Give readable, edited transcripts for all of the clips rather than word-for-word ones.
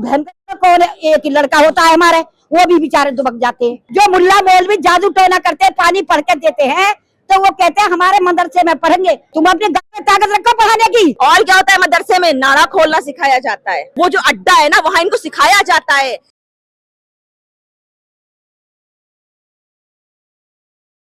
भयंकर कौन है, एक ही लड़का होता है हमारे, वो भी बेचारे दुबक जाते हैं। जो मुल्ला मौलवी जादू टोना करते हैं, पानी पढ़ के देते हैं, तो वो कहते हैं हमारे मदरसे में पढ़ेंगे। तुम अपने घर में ताकत रखो पढ़ाने की। और क्या होता है, मदरसे में नारा खोलना सिखाया जाता है, वो जो अड्डा है ना, वहाँ इनको सिखाया जाता है।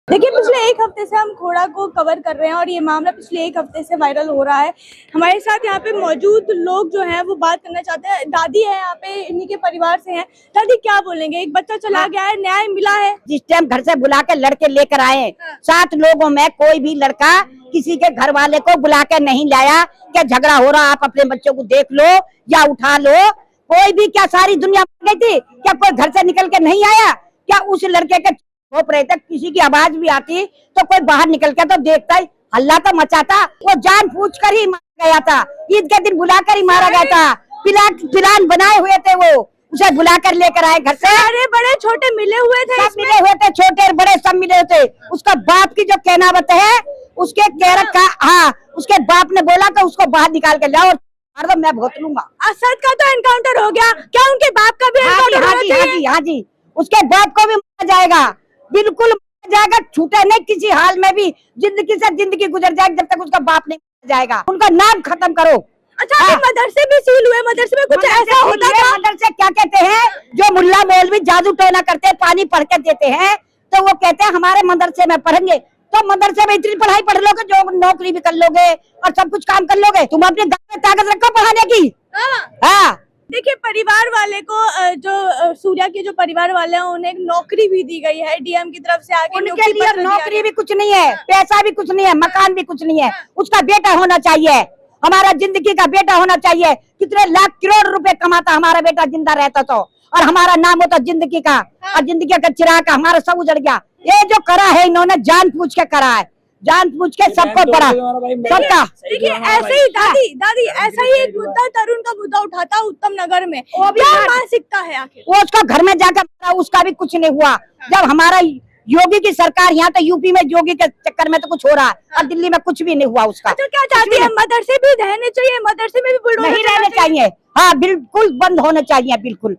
देखिए, पिछले एक हफ्ते से हम खोड़ा को कवर कर रहे हैं और ये मामला पिछले एक हफ्ते से वायरल हो रहा है। हमारे साथ यहाँ पे मौजूद लोग जो हैं वो बात करना चाहते हैं। दादी है यहाँ पे, इन्हीं के परिवार से हैं। दादी, क्या बोलेंगे? एक बच्चा चला गया है, न्याय मिला है? जिस टाइम घर से बुला के लड़के लेकर आए, 7 लोगों में कोई भी लड़का किसी के घर वाले को बुला के नहीं लाया क्या झगड़ा हो रहा, आप अपने बच्चों को देख लो या उठा लो। कोई भी क्या सारी दुनिया गई थी क्या? कोई घर से निकल के नहीं आया क्या? उस लड़के के घोप रहे थे, किसी की आवाज भी आती तो कोई बाहर निकल के तो देखता ही, हल्ला तो मचाता। वो जान पूछ कर ही मारा गया था, ईद के दिन बुलाकर ही मारा गया था। प्लान बनाए हुए थे, वो उसे बुलाकर लेकर आए घर से। अरे बड़े छोटे मिले हुए थे, सब मिले हुए थे, छोटे बड़े सब मिले हुए थे। उसका बाप की जो कहनावत है, उसके कह रखा, हाँ, उसके बाप ने बोला कि उसको बाहर निकाल के लाओ, और मैं भुगत लूंगा। असद का तो एनकाउंटर हो गया, क्या उनके बाप का भी एनकाउंटर होना चाहिए? हाँ जी, उसके बाप को भी मारा जाएगा, बिल्कुल मारा जाएगा। छूटे नहीं किसी हाल में भी, जिंदगी से जिंदगी गुजर जाएगी जब तक उसका बाप नहीं मारा जाएगा। उनका नाम खत्म करो। अच्छा, मदरसे भी सील हुए, मदरसे में कुछ ऐसा होता था? मदरसे क्या कहते हैं, जो मुल्ला मौलवी जादू टोना करते हैं, पानी पढ़ के देते हैं, तो वो कहते हैं हमारे मदरसे में पढ़ेंगे। तो मदरसे में इतनी पढ़ाई पढ़ लोगे जो नौकरी भी कर लोगे और सब कुछ काम कर लोगे। तुम अपने घर में ताकत रखो पढ़ाने की। हाँ, देखिए, परिवार वाले को जो सूर्या के जो परिवार वाले हैं, उन्हें एक नौकरी भी दी गई है डीएम की तरफ से। आगे उनके लिए नौकरी भी कुछ नहीं है, पैसा भी कुछ नहीं है, मकान भी कुछ नहीं है। उसका बेटा होना चाहिए, हमारा जिंदगी का बेटा होना चाहिए। कितने लाख करोड़ रुपए कमाता हमारा बेटा जिंदा रहता तो, और हमारा नाम होता जिंदगी का, और जिंदगी का चिराग का हमारा सब उजड़ गया। ये जो करा है इन्होंने जान पूछ के करा है, जान पूछ के सबको पड़ा सबका। देखिए, ऐसे ही दादी ऐसा ही एक मुद्दा, तरुण का मुद्दा उठाता उत्तम नगर में, क्या मानसिकता है आखिर? वो उसका घर में जाकर उसका भी कुछ नहीं हुआ। जब हमारा योगी की सरकार, यहाँ तो यूपी में योगी के चक्कर में तो कुछ हो रहा है, और दिल्ली में कुछ भी नहीं हुआ उसका। तो क्या चाहती है? मदरसे भी रहने चाहिए, मदरसे में भी बुलडोजर नहीं रहने चाहिए। हाँ, बिल्कुल बंद होने चाहिए, बिल्कुल।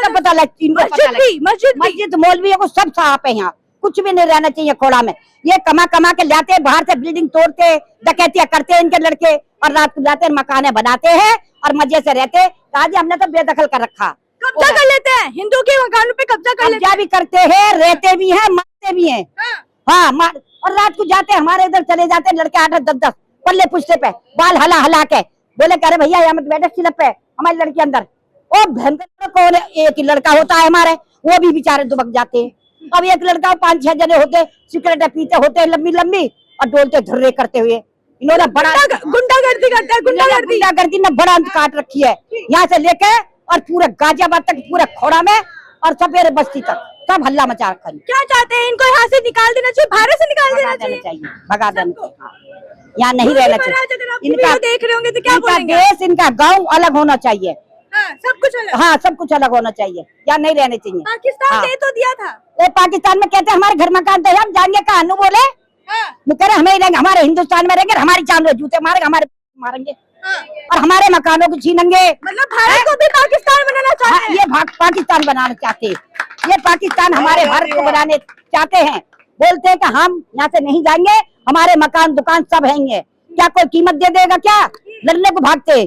पता मस्जिद मौलवियों को सब साफ है, यहाँ कुछ भी नहीं रहना चाहिए खोड़ा में। ये कमा कमा के लाते हैं बाहर से, बिल्डिंग तोड़ते, डकैतियां करते हैं इनके लड़के, और रात को लाते मकाने बनाते हैं और मजे से रहते। आज हमने तो बेदखल कर रखा, कब्जा कर लेते हैं, हिंदू के मकानों पे कब्जा कर लेते हैं, भी करते हैं, रहते भी हैं, मारते भी हैं। हाँ, और रात को जाते हमारे इधर चले जाते लड़के 8-10 पल्ले पुछते पे बाल हला के, बोले करे भैया यहाँ मत बैठे सिलप पे, हमारी लड़की अंदर। ओ भयंकर कौन है, एक ही लड़का होता है हमारे, वो भी बेचारे दुबक जाते हैं। अब एक लड़का 5-6 जने होते, सिगरेट पीते होते लंबी लंबी और डोलते धर्रे करते हुए। इन्होंने बड़ा गुंडागर्दी करता है, गुंडागर्दी ने बड़ा अंत काट रखी है, यहाँ से लेके और पूरे गाजियाबाद तक, पूरे खोड़ा में और सपेरे बस्ती तक सब हल्ला मचा रखा है। क्या चाहते हैं? इनको यहाँ से निकाल देना चाहिए, भारत से निकाल देना चाहिए, भगा देना चाहिए, यहाँ नहीं रहना चाहिए। इनका देख रहे होंगे तो क्या बोलेंगे? देश, इनका गाँव अलग होना चाहिए। सब कुछ अलग, हाँ, सब कुछ अलग होना चाहिए, यहाँ नहीं रहने चाहिए। पाकिस्तान ने तो दिया था, पाकिस्तान में कहते हमारे घर मकान तो हम जाएंगे कहाँ, नु बोले करे हमें रहेंगे, हमारे हिंदुस्तान में रहेंगे, हमारी चांद जूते मारेंगे, हमारे मारेंगे और हमारे मकानों को छीनेंगे। मतलब भारत को भी पाकिस्तान बनाना चाहते हैं। ये पाकिस्तान बनाना चाहते हैं, ये पाकिस्तान हमारे भारत को बनाने चाहते हैं। बोलते हैं कि हम यहाँ से नहीं जाएंगे, हमारे मकान दुकान सब रहेंगे। क्या कोई कीमत दे देगा क्या? लड़ने को भागते।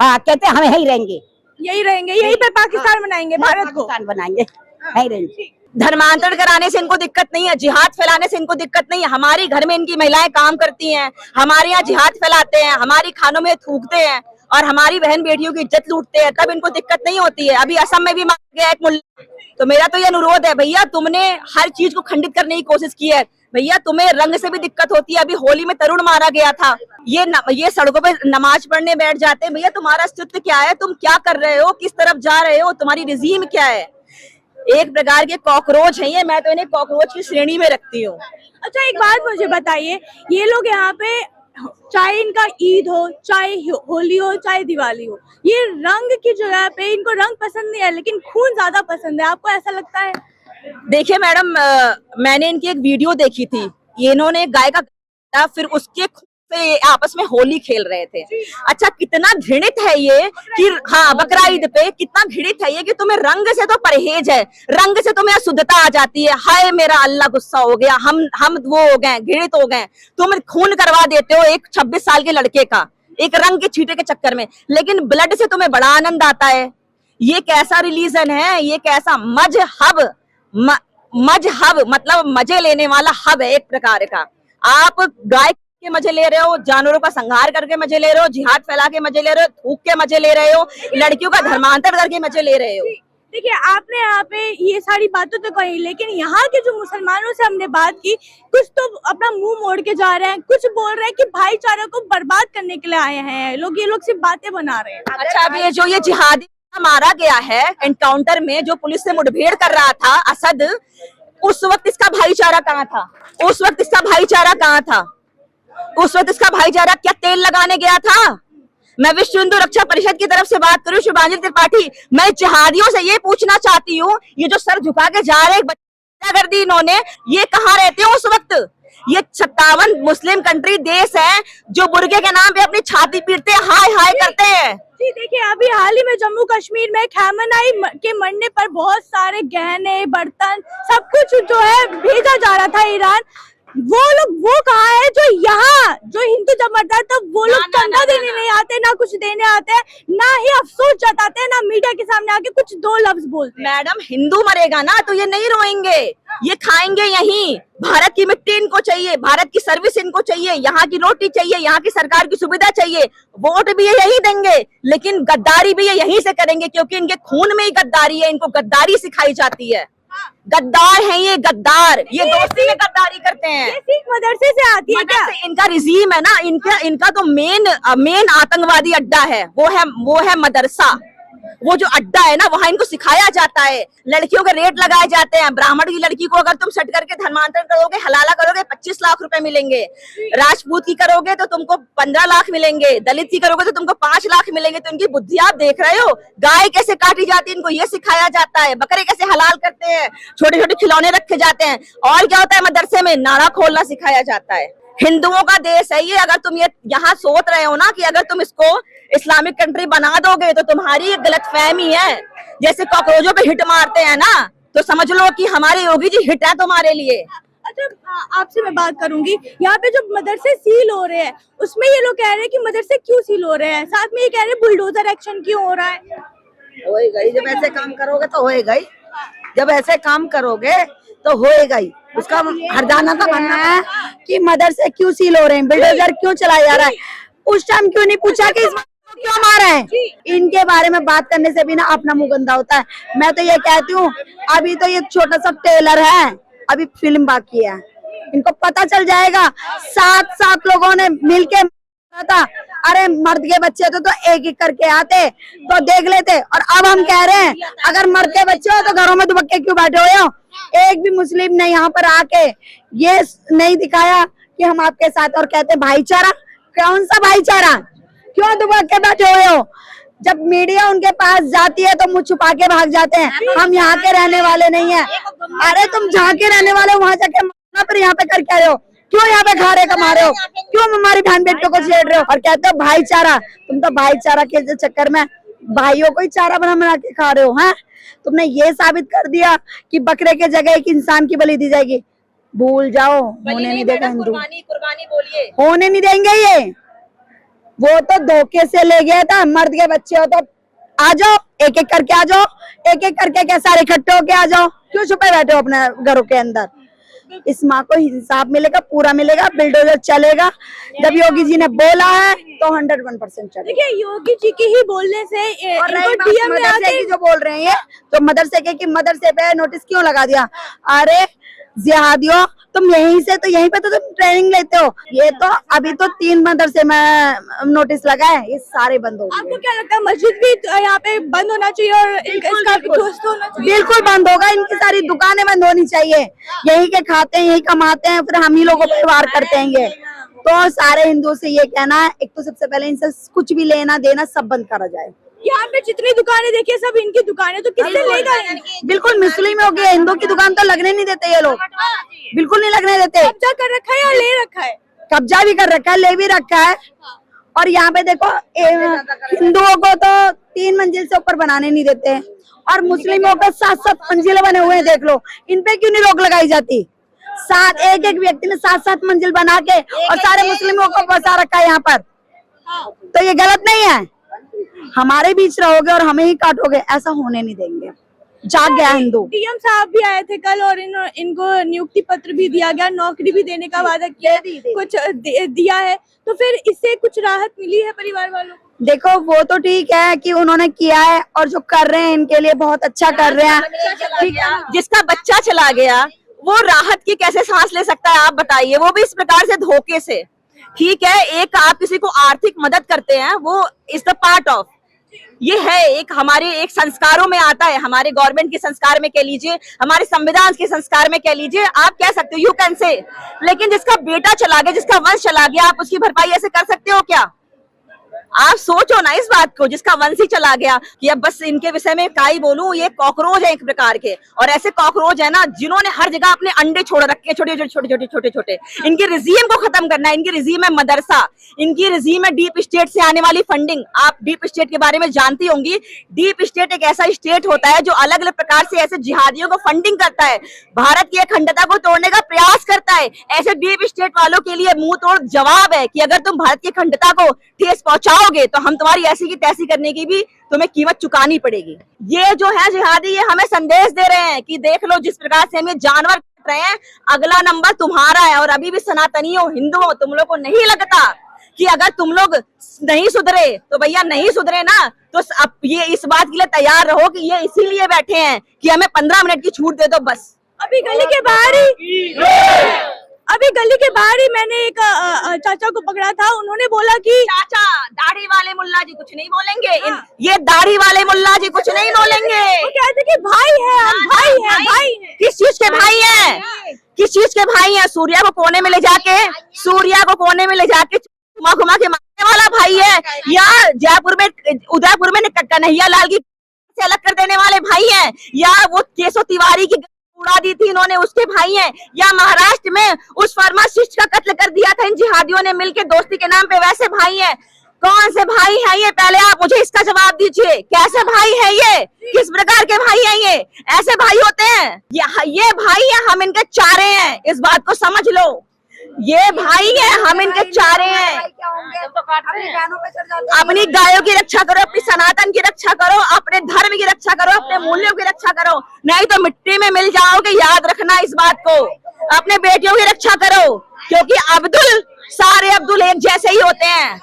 हाँ, कहते हम यही रहेंगे, यही पे पाकिस्तान बनाएंगे, भारत को बनाएंगे, यही रहेंगे। धर्मांतरण कराने से इनको दिक्कत नहीं है, जिहाद फैलाने से इनको दिक्कत नहीं है। हमारी घर में इनकी महिलाएं काम करती हैं, हमारे यहाँ जिहाद फैलाते हैं, हमारी खानों में थूकते हैं और हमारी बहन बेटियों की इज्जत लूटते हैं, तब इनको दिक्कत नहीं होती है। अभी असम में भी मार गया एक मुल्ला। तो मेरा तो ये अनुरोध है, भैया तुमने हर चीज को खंडित करने की कोशिश की है, भैया तुम्हें रंग से भी दिक्कत होती है। अभी होली में तरुण मारा गया था, ये सड़कों पे नमाज पढ़ने बैठ जाते हैं। भैया तुम्हारा अस्तित्व क्या है? तुम क्या कर रहे हो? किस तरफ जा रहे हो? तुम्हारी रिजीम क्या है? एक प्रकार के कॉकरोच है ये, मैं तो इन्हें कॉकरोच की श्रेणी में रखती हूँ। अच्छा, एक बात मुझे बताइए, ये लोग यहाँ पे चाहे इनका ईद हो, चाहे होली हो, चाहे दिवाली हो, ये रंग की जगह पे इनको रंग पसंद नहीं है, लेकिन खून ज्यादा पसंद है। आपको ऐसा लगता है? देखिए मैडम, मैंने इनकी एक वीडियो देखी थी, इन्होंने गाय का फिर उसके से आपस में होली खेल रहे थे। अच्छा, कितना घृणित है ये कि हाँ, बकरा ईद पे कितना घृणित है ये कि तुम्हें रंग से तो परहेज है, रंग से तुम्हें अशुद्धता आ जाती है। हाय मेरा अल्लाह, गुस्सा हो गया, हम वो हो गए, घृणित हो गए। तुम खून करवा देते हो एक 26 साल के लड़के का, एक रंग के छींटे के चक्कर में, लेकिन ब्लड से तुम्हें बड़ा आनंद आता है। ये कैसा रिलीजन है, ये कैसा मजहब मतलब मजे लेने वाला हब है एक प्रकार का। आप गाय के मजे ले रहे हो, जानवरों का संहार करके मजे ले रहे हो, जिहाद फैला के मजे ले रहे हो, थूक के मजे ले रहे हो, लड़कियों का धर्मांतर करके मजे ले रहे हो। देखिए, आपने यहाँ पे ये सारी बातें तो कही, लेकिन यहाँ के जो मुसलमानों से हमने बात की, कुछ तो अपना मुंह मोड़ के जा रहे हैं, कुछ बोल रहे हैं कि भाईचारा को बर्बाद करने के लिए आए हैं लोग, ये लोग सिर्फ बातें बना रहे हैं। अच्छा, अब ये जो ये जिहादी मारा गया है एनकाउंटर में, जो पुलिस से मुठभेड़ कर रहा था असद, उस वक्त इसका भाईचारा कहाँ था? उस वक्त इसका भाईचारा कहाँ था? उस वक्त इसका भाईचारा क्या तेल लगाने गया था? मैं विश्व हिंदू रक्षा परिषद की तरफ से बात करूं, शुभांजलि त्रिपाठी, मैं जिहादियों से ये पूछना चाहती हूँ, ये जो सर झुका के जा रहे बच्चा कर दी इन्होंने, ये कहाँ रहते हो उस वक्त? ये 57 मुस्लिम कंट्री देश है जो बुर्के के नाम पे अपनी छाती पीटते, हाय हाय करते हैं। जी देखिए, अभी हाल ही में जम्मू कश्मीर में खैमनाई के मरने पर बहुत सारे गहने, बर्तन, सब कुछ जो है भेजा जा रहा था ईरान। वो लोग वो कहाँ है जो यहाँ जो हिंदू जब मरता है तब वो लोग चंदा देने नहीं आते, ना कुछ देने आते हैं, ना ही अफसोस जताते हैं, ना मीडिया के सामने आके कुछ दो लफ्ज बोलते हैं। मैडम, हिंदू मरेगा ना तो ये नहीं रोएंगे, ये खाएंगे यहीं। भारत की मिट्टी इनको चाहिए, भारत की सर्विस इनको चाहिए, यहाँ की रोटी चाहिए, यहाँ की सरकार की सुविधा चाहिए, वोट भी ये यही देंगे, लेकिन गद्दारी भी ये यहीं से करेंगे, क्योंकि इनके खून में ही गद्दारी है, इनको गद्दारी सिखाई जाती है। गद्दार हैं ये, गद्दार, ये दोस्ती में गद्दारी करते हैं। ये सिख मदरसे से आती है क्या? इनका रिजीम है ना, इनका तो मेन आतंकवादी अड्डा है, वो है मदरसा। वो जो अड्डा है ना, वहाँ इनको सिखाया जाता है। लड़कियों के रेट लगाए जाते हैं। ब्राह्मण की लड़की को अगर तुम सेट करके धर्मांतरण करोगे, हलाला करोगे, 25 लाख रुपए मिलेंगे। राजपूत की करोगे तो तुमको 15 लाख मिलेंगे। दलित की करोगे तो तुमको 5 लाख मिलेंगे। तो इनकी बुद्धि आप देख रहे हो, गाय कैसे काटी जाती है, इनको ये सिखाया जाता है। बकरे कैसे हलाल करते हैं, छोटे छोटे खिलौने रखे जाते हैं। और क्या होता है, मदरसे में नारा खोलना सिखाया जाता है। हिंदुओं का देश है ये। अगर तुम ये यहाँ सोच रहे हो ना कि अगर तुम इसको इस्लामिक कंट्री बना दोगे तो तुम्हारी गलतफहमी है। जैसे कॉकरोचों पे हिट मारते हैं ना, तो समझ लो कि हमारे योगी जी हिट है तुम्हारे लिए। अच्छा, आपसे मैं बात करूंगी, यहाँ पे जो मदरसे सील हो रहे हैं उसमें ये लोग कह रहे हैं कि मदरसे क्यों सील हो रहे हैं, साथ में ये कह रहे हैं बुलडोजर एक्शन क्यों हो रहा है। होएगा ही, जब ऐसे काम करोगे तो होएगा ही, जब ऐसे काम करोगे तो होएगा ही। उसका हरजाना का मानना है कि मदरसे क्यों सील हो रहे हैं, बिल्डोजर क्यों चलाया जा रहा है। उस टाइम क्यों नहीं पूछा कि इस क्यों मारा है। इनके बारे में बात करने से भी ना अपना मुंह गंदा होता है। मैं तो ये कहती हूँ, अभी तो ये छोटा सा टेलर है, अभी फिल्म बाकी है, इनको पता चल जाएगा। 7 लोगों ने मिलके था, अरे मर्द के बच्चे तो एक एक करके आते तो देख लेते। और अब हम कह रहे हैं अगर मर्द के बच्चे हो तो घरों में दुबक्के क्यों बैठे हुए हो। एक भी मुस्लिम ने यहाँ पर आके ये नहीं दिखाया कि हम आपके साथ, और कहते भाईचारा, कौन सा भाईचारा, क्यों दुबक्के बैठे हुए हो। जब मीडिया उनके पास जाती है तो मुंह छुपा के भाग जाते हैं। हम यहाँ के रहने वाले नहीं है। अरे तुम जहाँ के रहने वाले हो वहां जाके पर यहाँ पे कर क्या रहे हो, क्यों यहाँ पे खा रहे कमा रहे हो, क्यों हमारी बहन बेटियों को छेड़ रहे हो। और कहते हो भाईचारा, तुम तो भाईचारा के चक्कर में भाइयों को ही चारा बना के खा रहे हो। हैं, तुमने ये साबित कर दिया कि बकरे के जगह एक इंसान की बलि दी जाएगी। भूल जाओ, होने नहीं देगा हिंदू, कुर्बानी बोलिए, होने नहीं देंगे ये। वो तो धोखे से ले गया था। मर्द के बच्चे हो तो आ जाओ, एक एक करके आ जाओ, एक एक करके क्या सारे इकट्ठे होके आ जाओ, क्यों छुपे बैठे हो अपने घरों के अंदर। इस माँ को इंसाफ मिलेगा, पूरा मिलेगा, बिल्डोजर चलेगा। जब योगी जी ने बोला है तो 101% चलेगा। देखिए, योगी जी के ही बोलने से और डीएम में आके जो बोल रहे हैं ये तो मदरसे के कि मदरसे पे नोटिस क्यों लगा दिया। अरे जिहादियों, तुम यहीं से तो यहीं पे तो तुम ट्रेनिंग लेते हो। ये तो अभी तो 3 मदरसे में नोटिस लगा है, ये सारे बंद हो गए। आपको क्या लगता है, मस्जिद भी यहाँ पे बंद होना चाहिए और इसका भी ध्वस्त होना चाहिए? बिल्कुल बंद होगा, इनकी सारी दुकानें बंद होनी चाहिए। यही के खाते हैं, यही कमाते हैं, फिर हम ही लोगों पर वार करते हैं ये। तो सारे हिंदुओं से ये कहना है, एक तो सबसे पहले इनसे कुछ भी लेना देना सब बंद करा जाए। यहाँ पे जितनी दुकानें देखिए सब इनकी दुकानें, तो किससे लेगा? बिल्कुल मुस्लिम हो गया, हिंदू की दुकान तो लगने नहीं देते ये लोग, बिल्कुल नहीं लगने देते। कब्जा कर रखा है या ले रखा है? कब्जा भी कर रखा है, ले भी रखा है। और यहाँ पे देखो हिंदुओं को तो 3 मंजिल से ऊपर बनाने नहीं देते हैं और मुस्लिमों को 7-7 मंजिल बने हुए हैं। देख लो, इन पे क्यों नहीं रोक लगाई जाती? 7 एक व्यक्ति ने 7-7 मंजिल बना के और सारे मुस्लिमों को बसा रखा है यहाँ पर, तो ये गलत नहीं है? हमारे बीच रहोगे और हमें ही काटोगे, ऐसा होने नहीं देंगे। जाग गया हिंदू। डीएम साहब भी आए थे कल और इनको नियुक्ति पत्र भी दिया गया, नौकरी भी देने का वादा किया, कुछ दिया है, तो फिर इससे कुछ राहत मिली है परिवार वालों को? देखो वो तो ठीक है कि उन्होंने किया है और जो कर रहे हैं इनके लिए बहुत अच्छा कर रहे हैं, ठीक है। जिसका बच्चा चला गया वो राहत की कैसे सांस ले सकता है, आप बताइए, वो भी इस प्रकार से धोखे से। ठीक है, एक आप किसी को आर्थिक मदद करते हैं, वो इज द पार्ट ऑफ, ये है एक हमारे एक संस्कारों में आता है, हमारे गवर्नमेंट के संस्कार में कह लीजिए, हमारे संविधान के संस्कार में कह लीजिए, आप कह सकते हो, यू कैन से। लेकिन जिसका बेटा चला गया, जिसका वंश चला गया, आप उसकी भरपाई ऐसे कर सकते हो क्या? आप सोचो ना इस बात को, जिसका वंश ही चला गया कि अब बस इनके विषय में क्या ही बोलूं, ये कॉकरोच है एक प्रकार के। और ऐसे कॉकरोच है ना जिन्होंने हर जगह अपने अंडे छोड़ रखे, छोटे। इनके रिजीम को खत्म करना है। इनकी रिजीम है मदरसा, इनकी रिजीम है डीप स्टेट से आने वाली फंडिंग। आप डीप स्टेट के बारे में जानती होंगी। डीप स्टेट एक ऐसा स्टेट होता है जो अलग अलग प्रकार से ऐसे जिहादियों को फंडिंग करता है, भारत की अखंडता को तोड़ने का प्रयास करता है। ऐसे डीप स्टेट वालों के लिए मुंह तोड़ जवाब है कि अगर तुम भारत की अखंडता को ठेस पहुंचाओगे तो हम तुम्हारी ऐसी की तैसी करने की भी तुम्हें कीमत चुकानी पड़ेगी। ये जो है जिहादी, ये हमें संदेश दे रहे हैं कि देख लो, जिस प्रकार से हम ये जानवर काट रहे हैं, अगला नंबर तुम्हारा है। और अभी भी सनातनियों, हिंदुओं, तुम लोग को नहीं लगता कि अगर तुम लोग नहीं सुधरे तो भैया नहीं सुधरे ना, तो अब ये इस बात के लिए तैयार रहो कि ये इसीलिए बैठे हैं कि हमें 15 मिनट की छूट दे दो बस। अभी गली के बाहर ही मैंने एक चाचा को पकड़ा था, उन्होंने बोला कि चाचा, दाढ़ी वाले मुल्ला जी कुछ नहीं बोलेंगे, ये दाढ़ी वाले मुल्ला जी कुछ नहीं बोलेंगे। वो कहते कि भाई है, हम भाई हैं। किस चीज के भाई हैं? किस चीज के भाई हैं? सूर्या को कोने में ले जाके घुमा के मारने वाला भाई है, या जयपुर में, उदयपुर में कन्हैया लाल की से अलग कर देने वाले भाई हैं, या वो केशव तिवारी की उड़ा दी थी इन्होंने, उसके भाई हैं, या महाराष्ट्र में उस फार्मासिस्ट का कत्ल कर दिया था इन जिहादियों ने मिलकर दोस्ती के नाम पे, वैसे भाई हैं? कौन से भाई हैं ये? पहले आप मुझे इसका जवाब दीजिए, कैसे भाई है ये? किस प्रकार के भाई हैं ये? ऐसे भाई होते हैं? ये भाई है, हम इनके चारे हैं, इस बात को समझ लो। ये भाई है, हम इनके चारे हैं। अपनी गायों की रक्षा करो, अपनी सनातन की रक्षा करो, अपने धर्म की रक्षा करो, अपने मूल्यों की रक्षा करो, नहीं तो मिट्टी में मिल जाओगे। याद रखना इस बात को। अपने बेटियों की रक्षा करो, क्योंकि सारे अब्दुल एक जैसे ही होते हैं,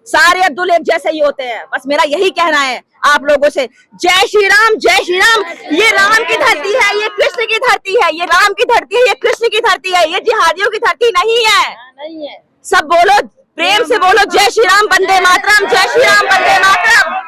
सारे अब्दुल एक जैसे ही होते हैं। बस मेरा यही कहना है आप लोगों से। जय श्री राम, जय श्री राम। ये राम की धरती है, ये कृष्ण की धरती है, ये राम की धरती है, ये कृष्ण की धरती है, ये जिहादियों की धरती नहीं है। सब बोलो, प्रेम से बोलो, जय श्री राम, वंदे मातरम, जय श्री राम, वंदे मातरम।